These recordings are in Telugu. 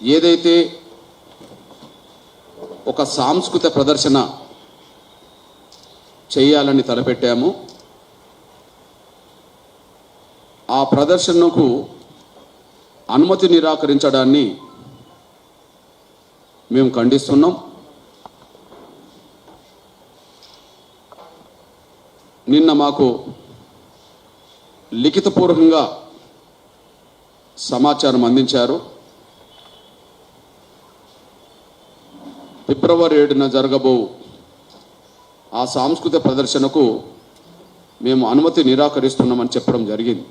ఏదైతే ఒక సాంస్కృతిక ప్రదర్శన చేయాలని తలపెట్టామో ఆ ప్రదర్శనకు అనుమతి నిరాకరించడాన్ని మేము ఖండిస్తున్నాం. నిన్న మాకు లిఖితపూర్వకంగా సమాచారం అందించారు. ఫిబ్రవరి 7న జరగబో ఆ సాంస్కృతిక ప్రదర్శనకు మేము అనుమతి నిరాకరిస్తున్నామని చెప్పడం జరిగింది.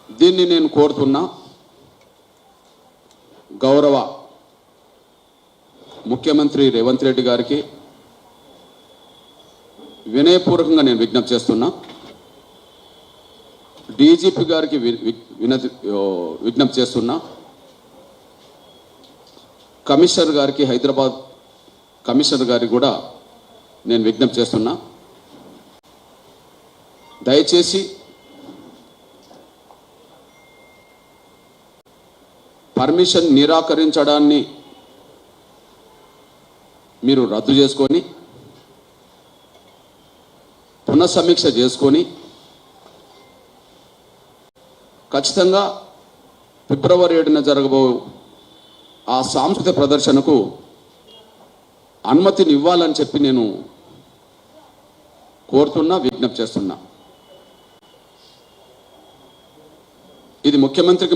దీన్ని నేను కోరుతున్నా గౌరవ ముఖ్యమంత్రి రేవంత్ రెడ్డి గారికి వినయపూర్వకంగా నేను విజ్ఞప్తి చేస్తున్నా. డీజీపీ గారికి విజ్ఞప్తి చేస్తున్నా. కమిషనర్ గారికి, హైదరాబాద్ కమిషనర్ గారికి కూడా నేను విజ్ఞప్తి చేస్తున్నా. దయచేసి పర్మిషన్ నిరాకరించడాన్ని మీరు రద్దు చేసుకొని పునఃసమీక్ష చేసుకొని ఖచ్చితంగా ఫిబ్రవరి 7న జరగబో ఆ సాంస్కృతిక ప్రదర్శనకు అనుమతిని ఇవ్వాలని చెప్పి నేను కోరుతున్నా, విజ్ఞప్తి చేస్తున్నా. ఇది ముఖ్యమంత్రికి